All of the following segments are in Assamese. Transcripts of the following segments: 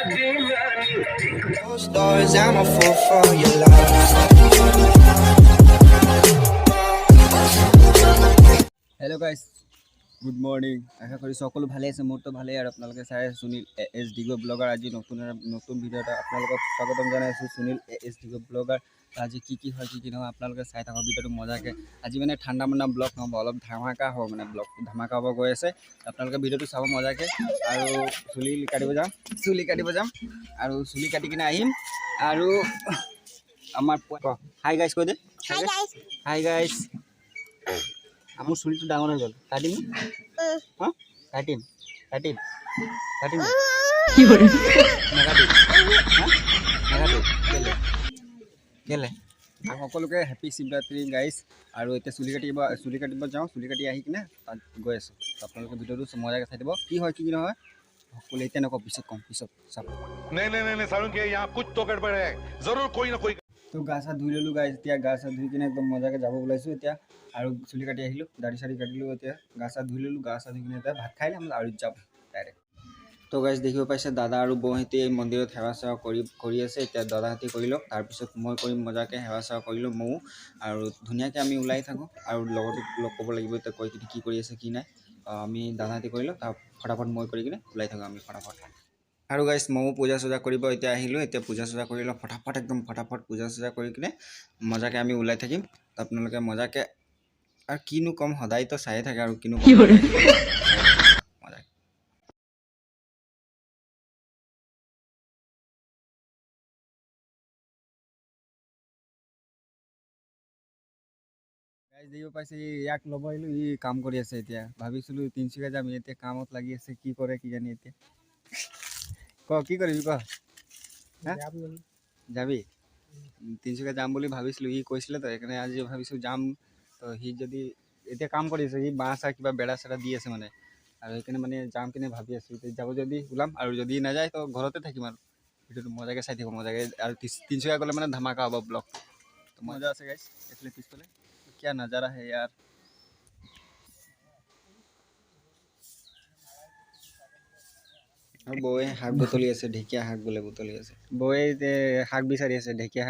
Those stories, I'm a fool for your love. Hello guys good morning आशा करी सकलो भाले আছে মোৰটো ভালে আৰু আপোনালোকে চাই সুনীল এছ ডিগো ব্লগাৰ আজি নতুন ভিডিও এটা আপোনালোকক স্বাগতম জনাইছো সুনীল এছ ডিগো ব্লগাৰ আজি কি হয় কি নহয় আপোনালোকে চাই থাকক ভিডিওটো মজাকে আজি মানে ঠাণ্ডা মণ্ডা ব্লগ নহব অলপ ধামাকা হ'ব মানে ব্লগ ধামাকা হ'ব গৈ আছে আপোনালোকে ভিডিওটো চাব মজাকে আৰু চুলি কাটিব যাম আৰু চুলি কাটি কিনে আহিম আৰু আমাৰ হাই গাইস কৈ দে হাই গাইস আমাৰ চুলিটো ডাঙৰ হৈ গ'ল কাটিম হ্যাঁ কাটিম কি কৰে নাকাটিম হ্যাঁ নাকাটিম কেলে সকলোকে হেপী শিৱৰাত্ৰি গাইছ আৰু এতিয়া চুলি কাটিব যাওঁ চুলি কাটি আহি কিনে তাত গৈ আছোঁ আপোনালোকে ভিডিঅ'টো মজাকৈ চাই দিব কি হয় কি নহয় সকলোৱে এতিয়া নকওঁ পিছত কম পিছত চাব नहीं सारुण के यहाँ कुछ तो गड़बड़ है जरूर कोई ना कोई তো গা চা ধুই ল'লোঁ গাইছ এতিয়া গা চা ধুই কিনে একদম মজাকৈ যাব ওলাইছোঁ এতিয়া আৰু চুলি কাটি আহিলোঁ দাড়ি চাড়ি কাটিলোঁ এতিয়া গা চা ধুই ল'লোঁ গা চা ধুই কিনে এতিয়া ভাত খাই ল'ম আৰু যাম ডাইৰেক্ট তো গাইছ দেখিব পাইছে দাদা আৰু বৌহঁতে মন্দিৰত সেৱা চেৱা কৰি আছে এতিয়া দাদাহঁতে কৰি লওক তাৰপিছত মই কৰিম মজাকৈ সেৱা চেৱা কৰিলোঁ ময়ো আৰু ধুনীয়াকৈ আমি ওলাই থাকোঁ আৰু লগতো লগ ক'ব লাগিব এতিয়া কৈ কিনে কি কৰি আছে কি নাই আমি দাদাহঁতে কৰি লওক তাৰ ফটাফট মই কৰি কিনে ওলাই থাকোঁ আমি ফটাফট আৰু গাইছ ময়ো পূজা চূজা কৰিব এতিয়া আহিলোঁ এতিয়া পূজা চূজা কৰি লওঁ ফটাফট পূজা চূজা কৰি কিনে মজাকৈ আমি ওলাই থাকিম আপোনালোকে মজাকৈ আৰু কিনো কম সদায়তো চায়ে থাকে আৰু কিনো গাইজ দেখিব পাইছে ইয়াক ল'ব আহিলোঁ ই কাম কৰি আছে এতিয়া ভাবিছিলোঁ তিনিচুকীয়া যাম এতিয়া কামত লাগি আছে কি কৰে কি জানি এতিয়া কি কৰিবি ক যাবি তিনিচুকীয়া যাম বুলি ভাবিছিলোঁ ই কৈছিলে তো সেইকাৰণে আজি ভাবিছোঁ যাম তো সি যদি এতিয়া কাম কৰি আছে সি বাঁহ চাহ কিবা বেৰা চেৰা দি আছে মানে আৰু সেইকাৰণে মানে যাম কিনে ভাবি আছোঁ এতিয়া যাব যদি ওলাম আৰু যদি নাযায় তো ঘৰতে থাকিম আৰু ভিডিঅ'টো মজাকৈ চাই থাকিব মজাকৈ আৰু তিনিচুকীয়া গ'লে মানে ধামাকা হ'ব ব্লগ তো মজা আছে গাইজ এইফালে পিছফালে क्या नज़ारा है यार আৰু বৌয়ে শাক বুটলি আছে ঢেকীয়া শাক বোলে বুটলি আছে বৌয়ে শাক বিচাৰি আছে ঢেকীয়া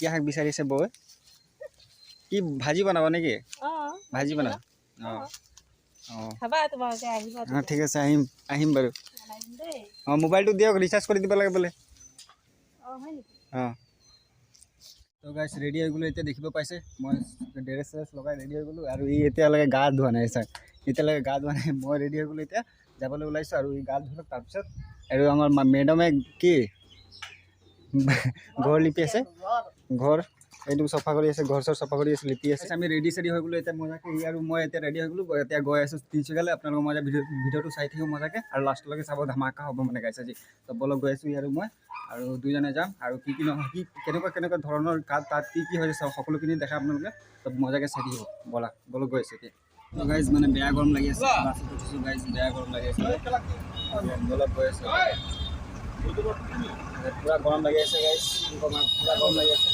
শাক বিচাৰি আছে বৌয়ে কি ভাজি বনাব নেকি ভাজি বনাব অঁ ঠিক আছে আহিম বাৰু অঁ মোবাইলটো দিয়ক ৰিচাৰ্জ কৰি দিব লাগে বোলে অঁ তো গাইছ ৰেডি হৈ গ'লোঁ এতিয়া দেখিব পাইছে মই ড্ৰেছ চেৰেছ লগাই ৰেডি হৈ গ'লোঁ আৰু ই এতিয়ালৈকে গা ধোৱা নাই চাৰ এতিয়ালৈকে গা ধোৱা নাই মই ৰেডি হৈ গ'লোঁ এতিয়া যাবলৈ ওলাইছোঁ আৰু ই গা ধুলক তাৰপিছত আৰু আমাৰ মেডামে কি ঘৰ লিপি আছে ঘৰ এইটো চফা কৰি আছে ঘৰ চৰ চফা কৰি আছে লিপি আছে আমি ৰেডি চেডি হৈ গ'লোঁ এতিয়া মজাকৈ ই আৰু মই এতিয়া ৰেডি হৈ গ'লোঁ এতিয়া গৈ আছোঁ তিনিচুকীয়ালৈ আপোনালোকৰ মজা ভিডিঅ'টো চাই থাকিব মজাকৈ আৰু লাষ্টলৈকে চাব ধামাকা হ'ব মানে গাইছ আজি তো বলক গৈ আছোঁ ই আৰু মই আৰু দুইজনে যাম আৰু কি নহয় কি কেনেকুৱা ধৰণৰ তাত কি হৈছে সকলোখিনি দেখা আপোনালোকে চব মজাকৈ চাই থাকিব বলক গৈ আছে এতিয়া তো গাইজ মানে বেয়া গৰম লাগি আছে বাছত উঠিছোঁ গাইজ বেয়া গৰম লাগি আছে বলক গৈ আছে পূৰা গৰম লাগি আছে গাইজ পূৰা গৰম লাগি আছে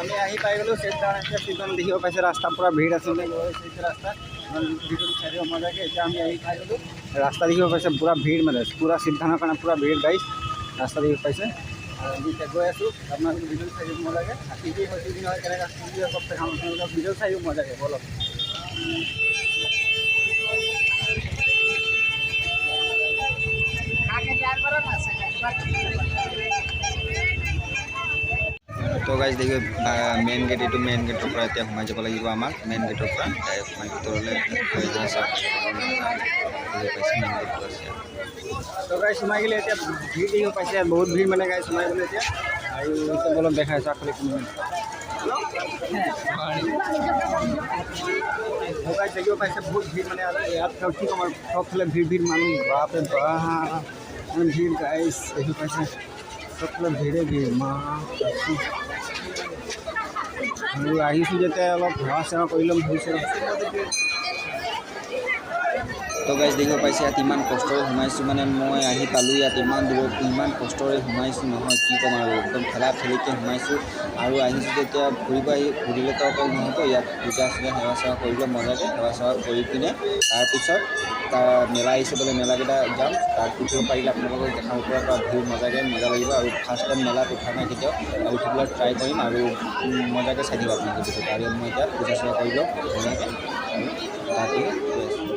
আমি আহি পাই গ'লোঁ চিজন দেখিব পাইছে ৰাস্তা পূৰা ভিৰ আছিলে ৰাস্তা ভিৰটো চাই দিব মজাকৈ এতিয়া আমি আহি পাই গ'লোঁ ৰাস্তা দেখিব পাইছে পূৰা ভিৰ মানে পূৰা চিধানৰ কাৰণে পূৰা ভিৰ গাইছ ৰাস্তা দেখিব পাইছে আৰু আমি এতিয়া গৈ আছোঁ আপোনালোকে ভিডিঅ'টো চাই দিব মজাকৈ কি হয় কি নহয় কেনেকৈ চব দেখাম আপোনালোকক ভিডিঅ' চাই দিব মজাকৈ বলক তো গাইজ দেখি মেইন গেট এইটো মেইন গেটৰ পৰা এতিয়া সোমাই যাব লাগিব আমাক মেইন গেটৰ পৰা ডাইৰেক্ট সোমাই ভিতৰলৈ তো গাইজ সোমাই গ'লে এতিয়া ভিৰ দেখিব পাইছে বহুত ভিৰ মানে গাইজ সোমাই গ'লে এতিয়া আৰু এতিয়া অলপ দেখাই আছোঁ আগফালে গাইজ দেখিব পাইছে বহুত ভিৰ মানে ইয়াত কি ক'ম আৰু চবফালে ভিৰ মানুহ বাপৰে বাপ ভিৰ গাইজ দেখিব পাইছে চবফালে ভিৰ মা আৰু আহিছোঁ যেতিয়া অলপ সেৱা চেৱা কৰি ল'ম ভাবিছোঁ তো তো গাইজ দেখিব পাইছে ইয়াত ইমান কষ্টৰে সোমাইছোঁ মানে মই আহি পালোঁ ইয়াত ইমান দূৰত ইমান কষ্টৰে সোমাইছোঁ নহয় কি ক'ম আৰু একদম ঠেলা ঠেলিকৈ সোমাইছোঁ আৰু আহিছোঁ যেতিয়া ঘূৰিলেতো অকল নহ'ব ইয়াত পূজা চূজা সেৱা চেৱা কৰিবলৈ মজাকৈ সেৱা চেৱা কৰি পিনে তাৰপিছত মেলা আহিছে বোলে মেলাকেইটা যাম তাত উঠিব পাৰিলে আপোনালোকক দেখাব পৰা ভিৰ মজাকৈ মজা লাগিব আৰু ফাৰ্ষ্ট টাইম মেলাত উঠা নাই কেতিয়াও উঠিবলৈ ট্ৰাই কৰিম আৰু মজাকৈ চাই দিব আপোনালোকে ভিডিঅ'টো আৰু মই এতিয়া পূজা চূজা কৰি লওঁ ধুনীয়াকৈ আৰু তাতে গৈ আছোঁ।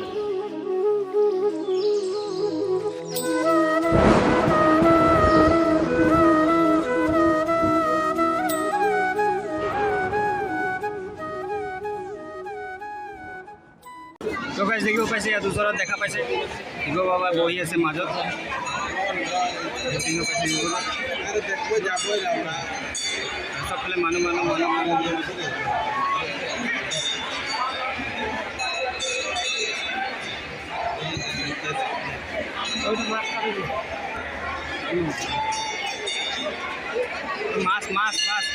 তো গাইজ দেখিব পাইছে ইয়াত ওচৰত দেখা পাইছে শিৱ বাবা বহি আছে মাজত দেখিব পাইছে চবফালে মানুহ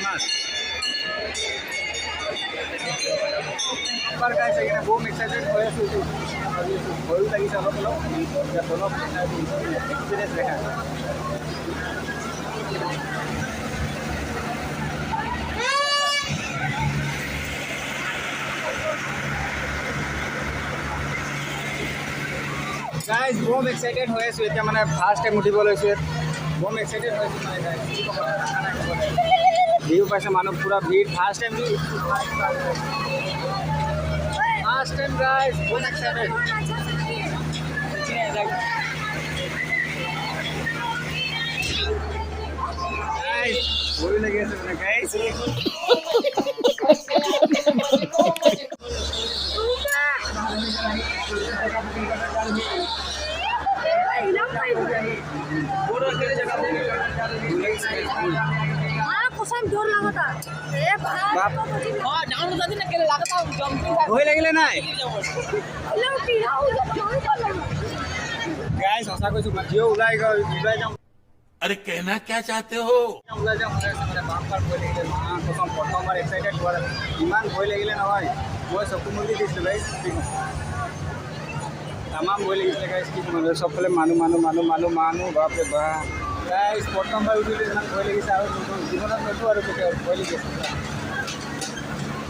মাছ पर काय सगळ्यांना बहुत एक्साइटेड হৈ আছো ভয়ো লাগিছে অলপ এক্সপিৰিয়েঞ্চ দেখা গাইজ বহুত এক্সাইটেড হৈ আছো এতিয়া মানে ফাৰ্ষ্ট টাইম উঠিব লৈছোঁ বহুত এক্সাইটেড হৈ আছো মানে গাইজ ভিউ পাইছে মানুহ পুৰা ভিৰ first time Last time guys, बहुत excited. Guys, बोल लगे सब ना guys. डर लगता ए बाप हां डाउन जदी न केले लगता जंपिंग होय लागले नाही लौटी हाउ गाइस हसा को भिडियो उलाई जाऊ अरे कहना क्या चाहते हो उलाई जाऊ मेरे बाप पर बोले कि मां कसम प्रथम बार एक्साइटेड हुआ इमान भय লাগিলে নহয় মই চকু মুদি দিছিল গাইস तमाम भय লাগিছিল गाइस কি মানে সবফালে মানুহ বাপ রে বাপ गाइस प्रथम बार उठिले ইমান ভয় লাগিছে আৰু জীবনত নতো আৰু কেতিয়া ভয় লাগিছে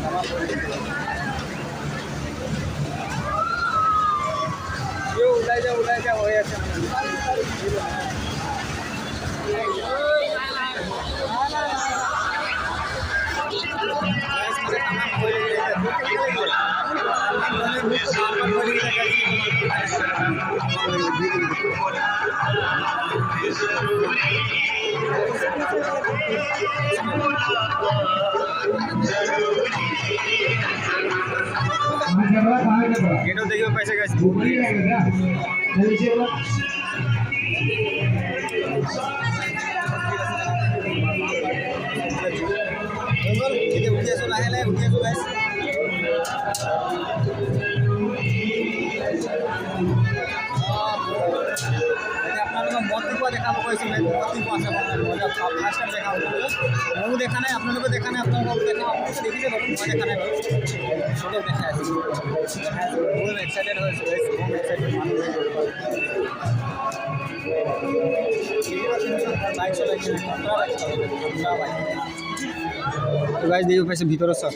तमाम भय লাগিছে यो उलाई जा হৈ আছে गेटो देखियो पैसे गाइस उठी आছো गाइस আপোনালোকক মতিপুৱা দেখাব কৈছিলে মতিপুৱা আছে মজা ফাৰ্ষ্ট টাইম দেখা ময়ো দেখা নাই আপোনালোকে দেখা নাই আপোনালোকক দেখা আপোনালোকে দেখিছে বাৰু মই দেখা নাই চবেই দেখা আছে বহুত এক্সাইটেড হৈ আছোঁ বহুত এক্সাইটেড বাইক চলাইছে গাইজ দেখিব পাইছে ভিতৰৰ চব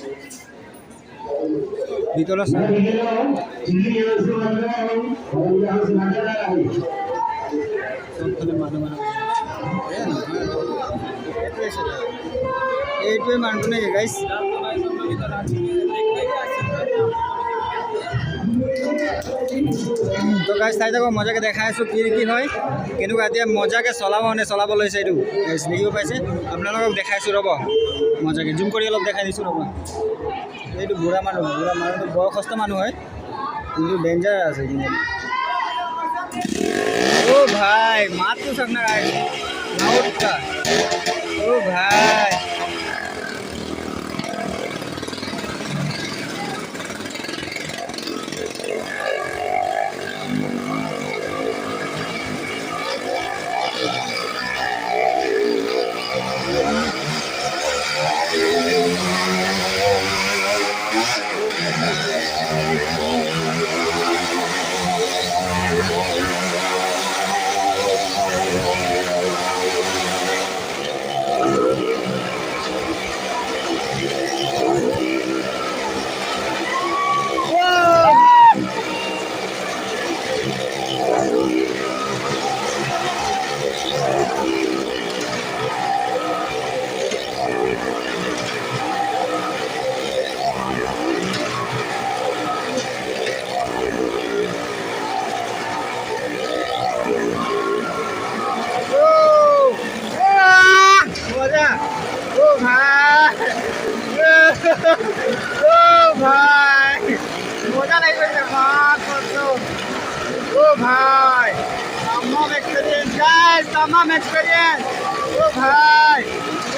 এইটোৱে মানুহটো নেকি গাইজ তো গাইজ চাই থাকক মজাকৈ দেখাই আছোঁ কি হয় কেনেকুৱা এতিয়া মজাকৈ চলাব লৈছে এইটো গাইজ দেখিব পাইছে আপোনালোকক দেখাইছোঁ ৰ'ব মজাকৈ জুম কৰি অলপ দেখাই দিছোঁ ৰ'ব এইটো বুঢ়া মানুহটো বয়সস্থ মানুহ হয় কিন্তু ডেঞ্জাৰ আছে কিন্তু ओ भाई मात तो सकना गाइस आउट का ओ भाई ভাই তামাম এক্সপিরিয়েন্স গাইস, তামাম এক্সপিরিয়েন্স। ও ভাই,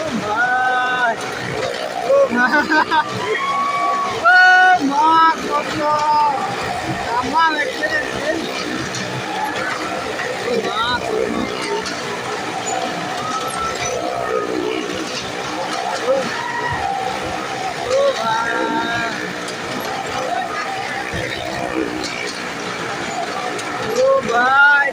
ও ভাই, ও ভাই, ও মা কত তামাম এক্সপিরিয়েন্স। ও মা ভাই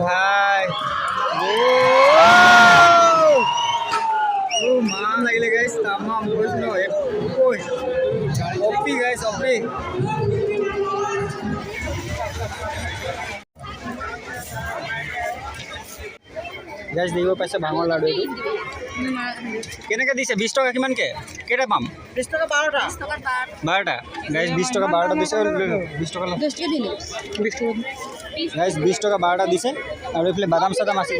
ভাই ও মা লাগিলে গাইস, তামাম বুঝলো ওই অপি গাইস, অপি। গাইস দেখিব পাইছে ভাঙৰ লাডু এইটো কেনেকৈ দিছে? 20 টকা কিমানকৈ কেইটা পাম? 20 টকা 12টা। 12টা গাইস, 20 টকা 12টা দিছে। 20 টকা গাইস, 20 টকা 12টা দিছে। আৰু এইফালে বাদাম চাদাম আছে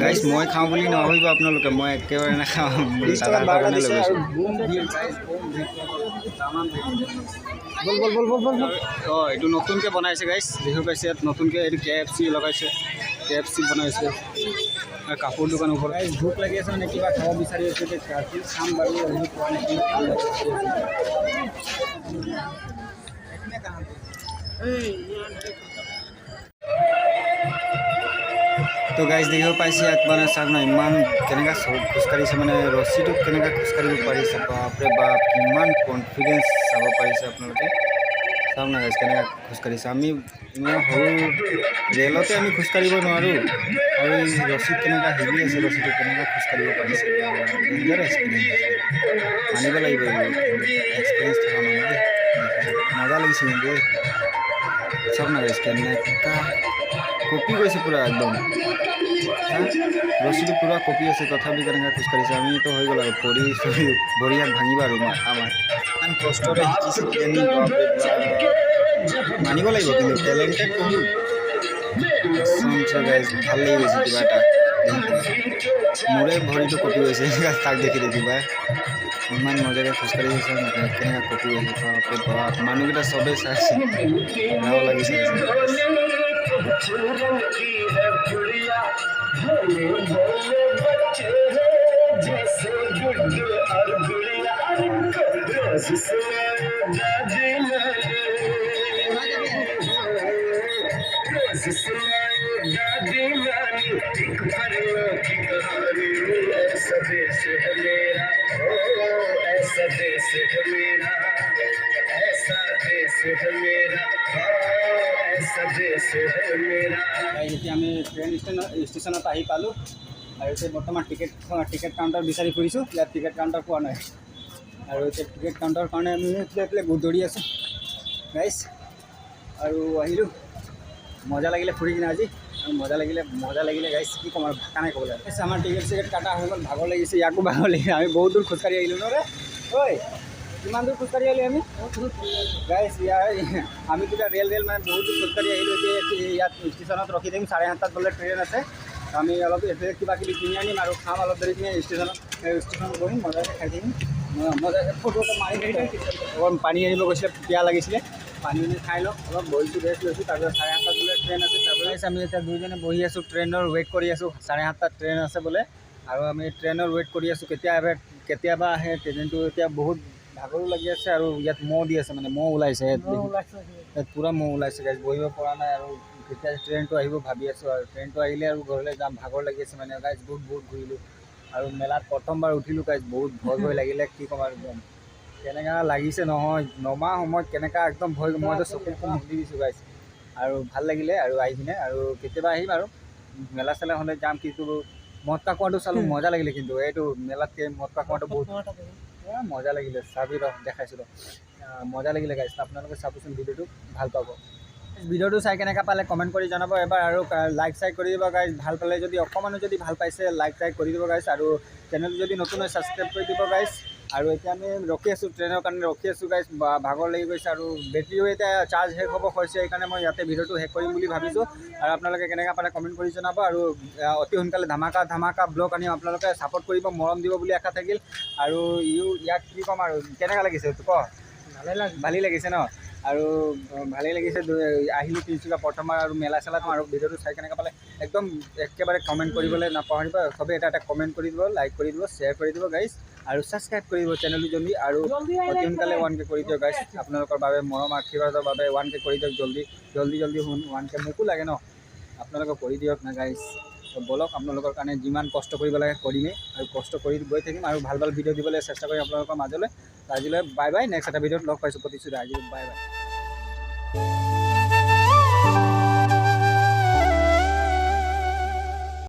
গাইস। মই খাওঁ বুলি নভাবিব আপোনালোকে, মই একেবাৰে নাখাওঁ। 20 টকা 12টা দিছে। আৰু বুম ভিৰ গাইস, বুম ভিৰ। বল বল বল বল বল। অঁ, এইটো নতুনকৈ বনাইছে গাইস, দেখিব পাইছে। ইয়াত নতুনকৈ এইটো KFC লগাইছে, KFC বনাইছে। কাপোৰ দোকান ওপৰত গাইস ভোক লাগি আছে, মানে কিবা খাব বিচাৰি আছে। খাম বাৰু, পোৱা নাই। তো গাইজ দেখিব পাইছে ইয়াত মানে চাওক না, ইমান কেনেকৈ খোজকাঢ়িছে, মানে ৰছীটোত কেনেকৈ খোজকাঢ়িব পাৰিছে। বাপৰে বাপ, কিমান কনফিডেঞ্চ চাব পাৰিছে আপোনালোকে। চাওক না গাইজ কেনেকৈ খোজকাঢ়িছে। আমি ইমান সৰু ৰেলতে আমি খোজকাঢ়িব নোৱাৰোঁ, আৰু এই ৰছীত কেনেকৈ হিলি আছে, ৰছীটো কেনেকৈ খোজকাঢ়িব পাৰিছে। ডেঞ্জাৰ এক্সপিৰিয়েঞ্চ মানিব লাগিব, এক্সপিৰিয়েঞ্চ থকা মানুহ দেই। মজা লাগিছে কিন্তু চাওক না গাইজ, কেনেকৈ কপি গৈছে পুৰা একদম। ৰছীটো পুৰা কপি আছে, তথাপি কেনেকৈ খোজকাঢ়িছে। আমিতো হৈ গ'ল আৰু ভৰি চৰি ভৰি হাত ভাঙিব আৰু আমাৰ ইমান কষ্টৰে শিকিছে কিজানি। মানিব লাগিব কিন্তু টেলেণ্টেড বহুত। গাইজ ভাল লাগি গৈছে কিবা এটা। মোৰে ভৰিটো কপি গৈছে তাক দেখি দেখিবা। ইমান মজাকৈ খোজকাঢ়ি গৈছে, কেনেকৈ কপি গৈছে। মানুহকেইটা চবেই চাইছে, বেয়াও লাগিছে। এতিয়া আমি ট্ৰেইন ষ্টেচনত আহি পালোঁ, আৰু এতিয়া বৰ্তমান টিকেট কাউণ্টাৰ বিচাৰি ফুৰিছোঁ। ইয়াত টিকেট কাউণ্টাৰ পোৱা নাই, আৰু এতিয়া টিকেট কাউণ্টাৰৰ কাৰণে আমি এইফালে দৌৰি আছোঁ গাইজ। আৰু আহিলোঁ, মজা লাগিলে ফুৰি কিনে আজি। আৰু মজা লাগিলে গাইজ, কি ক'ম আৰু ভাষা নাই ক'বলৈ। আমাৰ টিকেট চিকেট কাটা হৈ গ'ল, ভাগৰ লাগিছে, ইয়াকো ভাগৰ লাগিছে। আমি বহুত দূৰ খোজকাঢ়ি আহিলোঁ নৰে। ঐ কিমান দূৰ খোজকাঢ়ি আহিলোঁ আমি গাইজ? আমি তেতিয়া ৰেল মানে বহুত দূৰ খোজকাঢ়ি আহিলোঁ। এতিয়া ইয়াত ষ্টেচনত ৰখি থাকিম, 7:30 বোলে ট্ৰেইন আছে। আমি অলপ এইফালে কিবা কিবি কিনি আনিম আৰু খাম অলপ দেৰি কিনে। ষ্টেচনত বহিম, মজাকৈ খাই থাকিম, মজাকৈ ফটো মাৰি থাকিম। অকণ পানী আনিব গৈছিলে, পিয়াহ লাগিছিলে। পানী খাই লওঁ অলপ বহিছোঁ ৰেষ্ট লৈছোঁ তাৰপিছত 8:30 বোলে ট্ৰেইন আছে তাৰপিছত আমি এতিয়া দুইজনে বহি আছোঁ ট্ৰেইনৰ ৱেইট কৰি আছোঁ 8:30 ট্ৰেইন আছে বোলে আৰু আমি ট্ৰেইনৰ ৱেইট কৰি আছোঁ কেতিয়াবা আহে ট্ৰেইনটো এতিয়া বহুত ভাগৰো লাগি আছে আৰু ইয়াত মহ দি আছে মানে মহ ওলাইছে ইয়াত পূৰা মহ ওলাইছে গাইজ বহিব পৰা নাই আৰু কেতিয়া ট্ৰেইনটো আহিব ভাবি আছোঁ আৰু ট্ৰেইনটো আহিলে আৰু ঘৰলৈ যাম ভাগৰ লাগি আছে মানে গাইজ বহুত ঘূৰিলোঁ আৰু মেলাত প্ৰথমবাৰ উঠিলোঁ গাইজ বহুত ভয় লাগিলে কি ক'ম আৰু একদম কেনেকুৱা লাগিছে নহয় নমা সময়ত কেনেকুৱা একদম ভয় মইতো চকুত মুদি দিছোঁ গাইজ আৰু ভাল লাগিলে আৰু আহি কিনে আৰু কেতিয়াবা আহিম আৰু মেলা চেলা হ'লে যাম কিন্তু মদকা কুঁৱাটো চালোঁ মজা লাগিলে কিন্তু এইটো মেলাতকৈ মদকা কুঁৱাটো বহুত মজা লাগিলে চাবি ৰ দেখাইছোঁ ৰ মজা লাগিলে গাইজ আপোনালোকে চাবচোন ভিডিঅ'টো ভাল পাব ভিডিঅ'টো চাই কেনেকুৱা পালে কমেণ্ট কৰি জনাব এবাৰ আৰু লাইক চাইক কৰি দিব গাইজ ভাল পালে যদি অকণমানো যদি ভাল পাইছে লাইক চাইক কৰি দিব গাইজ আৰু চেনেলটো যদি নতুন হয় ছাবস্ক্ৰাইব কৰি দিব গাইজ আৰু এতিয়া আমি ৰখি আছোঁ ট্ৰেইনৰ কাৰণে ৰখি আছোঁ গাইজ ভাগৰ লাগি গৈছে আৰু বেটেৰীও এতিয়া চাৰ্জ শেষ হ'ব হৈছে সেইকাৰণে মই ইয়াতে ভিডিঅ'টো শেষ কৰিম বুলি ভাবিছোঁ আৰু আপোনালোকে কেনেকুৱা পালে কমেণ্ট কৰি জনাব আৰু অতি সোনকালে ধামাকা ব্লগ আনিম আপোনালোকে ছাপোৰ্ট কৰিব মৰম দিব বুলি আশা থাকিল আৰু ইয়াক কি ক'ম আৰু কেনেকুৱা লাগিছে তোক ভালেই লাগিছে ন আৰু ভালেই লাগিছে আহিলোঁ তিনিচুকীয়া প্ৰথমবাৰ আৰু মেলা চেলাত আৰু ভিডিঅ'টো চাই কেনেকৈ পালে একদম একেবাৰে কমেণ্ট কৰিবলৈ নাপাহৰিব চবেই এটা কমেণ্ট কৰি দিব লাইক কৰি দিব শ্বেয়াৰ কৰি দিব গাইজ আৰু ছাবস্ক্ৰাইব কৰি দিব চেনেলটো জল্দি আৰু অতি সোনকালে 1K কৰি দিয়ক গাইজ আপোনালোকৰ বাবে মৰম আশীৰ্বাদৰ বাবে 1K কৰি দিয়ক জল্দি 1K মোকো লাগে ন আপোনালোকে কৰি দিয়ক না গাইজ বলক আপোনালোকৰ কাৰণে যিমান কষ্ট কৰিব লাগে কৰিমেই আৰু কষ্ট কৰি গৈ থাকিম আৰু ভাল ভিডিঅ' দিবলৈ চেষ্টা কৰিম আপোনালোকৰ মাজলৈ আজিলৈ বাই বাই নেক্সট এটা ভিডিঅ'ত লগ পাইছোঁ প্ৰতিশ্ৰুতি আজিলৈ বাই বাই